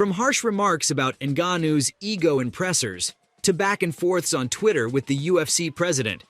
From harsh remarks about Ngannou's ego impressors to back and forths on Twitter with the UFC president.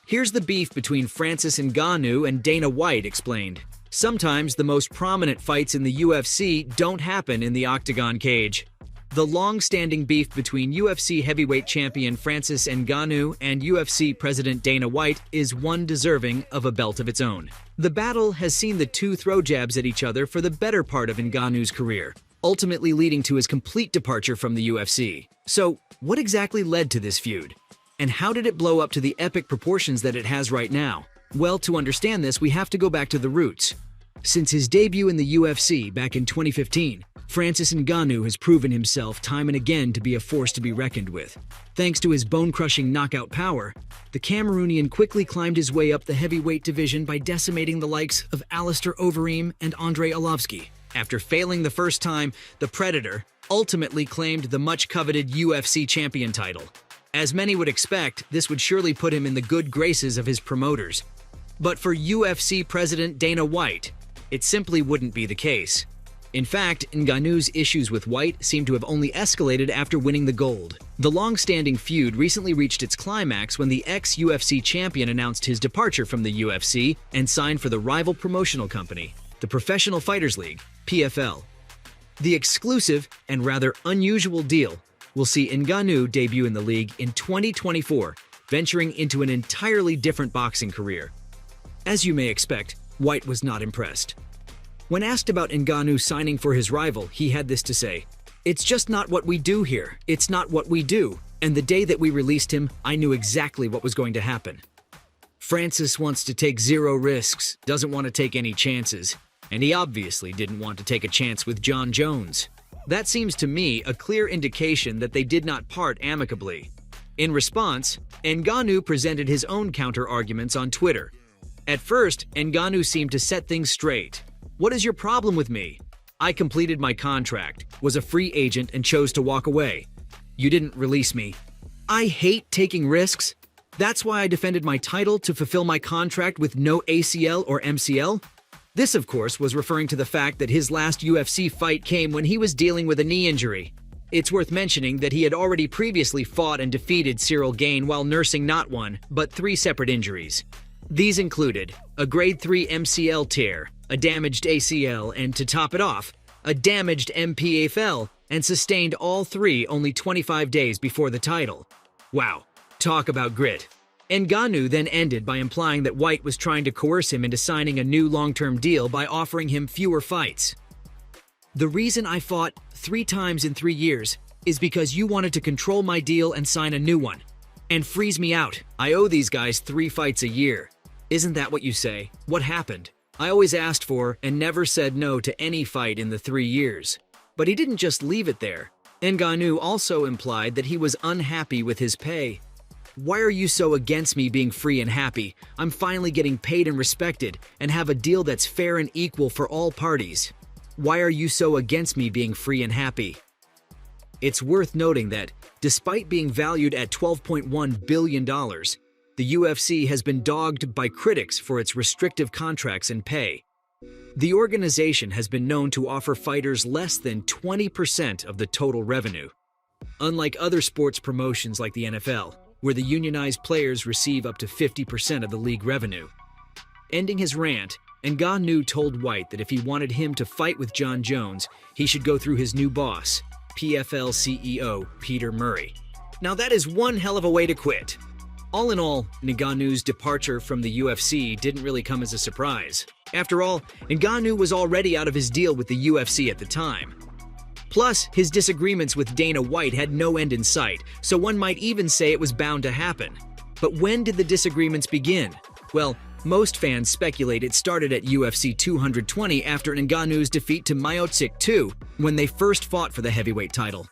Here's the beef between Francis Ngannou and Dana White explained. Sometimes the most prominent fights in the UFC don't happen in the octagon cage. The long-standing beef between UFC heavyweight champion Francis Ngannou and UFC president Dana White is one deserving of a belt of its own. The battle has seen the two throw jabs at each other for the better part of Ngannou's career, ultimately leading to his complete departure from the UFC. So, what exactly led to this feud? And how did it blow up to the epic proportions that it has right now? Well, to understand this, we have to go back to the roots. Since his debut in the UFC back in 2015, Francis Ngannou has proven himself time and again to be a force to be reckoned with. Thanks to his bone-crushing knockout power, the Cameroonian quickly climbed his way up the heavyweight division by decimating the likes of Alistair Overeem and Andrei Arlovski. After failing the first time, the Predator ultimately claimed the much-coveted UFC champion title. As many would expect, this would surely put him in the good graces of his promoters. But for UFC president Dana White, it simply wouldn't be the case. In fact, Ngannou's issues with White seem to have only escalated after winning the gold. The long-standing feud recently reached its climax when the ex-UFC champion announced his departure from the UFC and signed for the rival promotional company, the Professional Fighters League, PFL. The exclusive and rather unusual deal will see Ngannou debut in the league in 2024, venturing into an entirely different boxing career. As you may expect, White was not impressed. When asked about Ngannou signing for his rival, he had this to say, "It's just not what we do here. It's not what we do. And the day that we released him, I knew exactly what was going to happen." Francis wants to take zero risks, doesn't want to take any chances, and he obviously didn't want to take a chance with Jon Jones. That seems to me a clear indication that they did not part amicably. In response, Ngannou presented his own counter-arguments on Twitter. At first, Ngannou seemed to set things straight. "What is your problem with me? I completed my contract, was a free agent, and chose to walk away. You didn't release me. I hate taking risks. That's why I defended my title to fulfill my contract with no ACL or MCL." This, of course, was referring to the fact that his last UFC fight came when he was dealing with a knee injury. It's worth mentioning that he had already previously fought and defeated Cyril Gane while nursing not one, but 3 separate injuries. These included a grade 3 MCL tear, a damaged ACL, and to top it off, a damaged MPFL, and sustained all 3 only 25 days before the title. Wow, talk about grit. Ngannou then ended by implying that White was trying to coerce him into signing a new long-term deal by offering him fewer fights. "The reason I fought 3 times in 3 years is because you wanted to control my deal and sign a new one, and freeze me out. I owe these guys 3 fights a year. Isn't that what you say? What happened? I always asked for and never said no to any fight in the 3 years. But he didn't just leave it there. Ngannou also implied that he was unhappy with his pay. "Why are you so against me being free and happy? I'm finally getting paid and respected, and have a deal that's fair and equal for all parties. Why are you so against me being free and happy?" It's worth noting that, despite being valued at $12.1 billion, the UFC has been dogged by critics for its restrictive contracts and pay. The organization has been known to offer fighters less than 20% of the total revenue. Unlike other sports promotions like the NFL, where the unionized players receive up to 50% of the league revenue. Ending his rant, Ngannou told White that if he wanted him to fight with Jon Jones, he should go through his new boss, PFL CEO Peter Murray. Now that is one hell of a way to quit. All in all, Ngannou's departure from the UFC didn't really come as a surprise. After all, Ngannou was already out of his deal with the UFC at the time. Plus, his disagreements with Dana White had no end in sight, so one might even say it was bound to happen. But when did the disagreements begin? Well, most fans speculate it started at UFC 220 after Ngannou's defeat to Miocic II, when they first fought for the heavyweight title.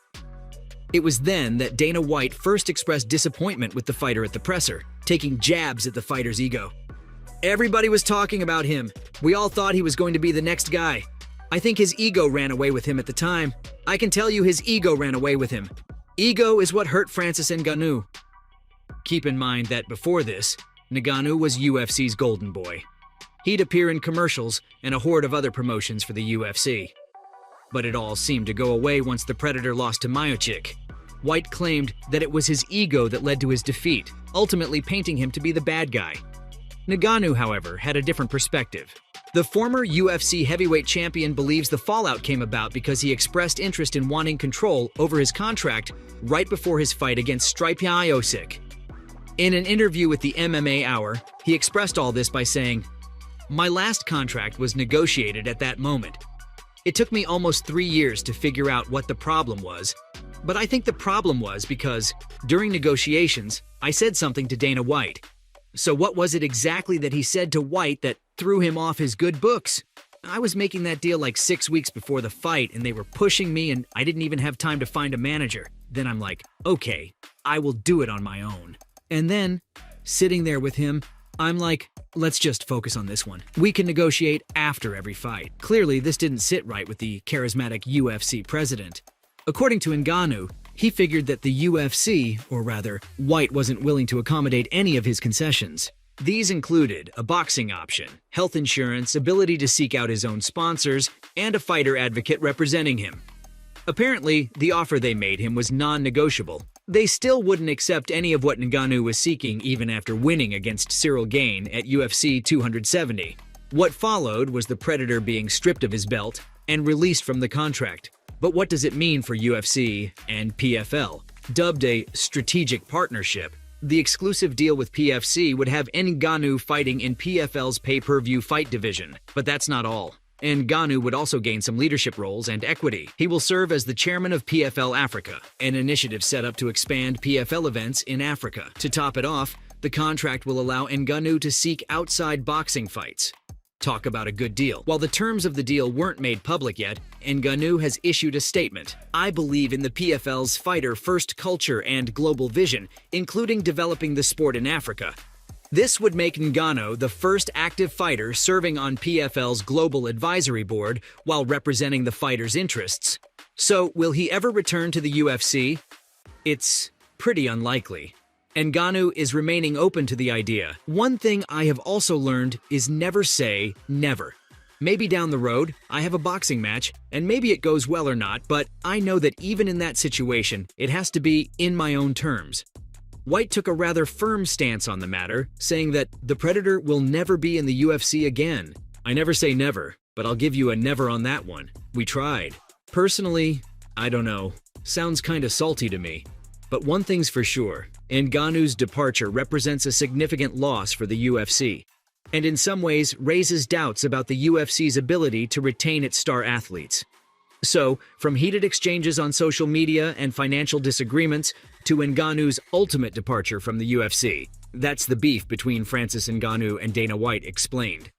It was then that Dana White first expressed disappointment with the fighter at the presser, taking jabs at the fighter's ego. "Everybody was talking about him. We all thought he was going to be the next guy. I think his ego ran away with him at the time. I can tell you his ego ran away with him. Ego is what hurt Francis Ngannou." Keep in mind that before this, Ngannou was UFC's golden boy. He'd appear in commercials and a horde of other promotions for the UFC. but it all seemed to go away once the Predator lost to Miocic. White claimed that it was his ego that led to his defeat, ultimately painting him to be the bad guy. Ngannou, however, had a different perspective. The former UFC heavyweight champion believes the fallout came about because he expressed interest in wanting control over his contract right before his fight against Stipe Miocic. In an interview with the MMA Hour, he expressed all this by saying, "My last contract was negotiated at that moment. It took me almost 3 years to figure out what the problem was, but I think the problem was because, during negotiations, I said something to Dana White. So what was it exactly that he said to White that threw him off his good books? I was making that deal like 6 weeks before the fight, and they were pushing me, and I didn't even have time to find a manager. Then I'm like, okay, I will do it on my own. And then, sitting there with him, I'm like, let's just focus on this one. We can negotiate after every fight." Clearly, this didn't sit right with the charismatic UFC president. According to Ngannou, he figured that the UFC, or rather, White, wasn't willing to accommodate any of his concessions. These included a boxing option, health insurance, ability to seek out his own sponsors, and a fighter advocate representing him. Apparently, the offer they made him was non-negotiable. They still wouldn't accept any of what Ngannou was seeking even after winning against Cyril Gane at UFC 270. What followed was the Predator being stripped of his belt and released from the contract. But what does it mean for UFC and PFL? Dubbed a strategic partnership, the exclusive deal with PFC would have Ngannou fighting in PFL's pay-per-view fight division. But that's not all. Ngannou would also gain some leadership roles and equity. He will serve as the chairman of PFL Africa, an initiative set up to expand PFL events in Africa. To top it off, the contract will allow Ngannou to seek outside boxing fights. Talk about a good deal. While the terms of the deal weren't made public yet, Ngannou has issued a statement. "I believe in the PFL's fighter-first culture and global vision, including developing the sport in Africa." This would make Ngannou the first active fighter serving on PFL's global advisory board while representing the fighter's interests. So, will he ever return to the UFC? It's pretty unlikely. Ngannou is remaining open to the idea. One thing I have also learned is never say never. Maybe down the road, I have a boxing match, and maybe it goes well or not, but I know that even in that situation, it has to be in my own terms. White took a rather firm stance on the matter, saying that the Predator will never be in the UFC again. I never say never, but I'll give you a never on that one. We tried. Personally, I don't know. Sounds kinda salty to me. But one thing's for sure, Ngannou's departure represents a significant loss for the UFC, and in some ways raises doubts about the UFC's ability to retain its star athletes. So, from heated exchanges on social media and financial disagreements to Ngannou's ultimate departure from the UFC, that's the beef between Francis Ngannou and Dana White explained.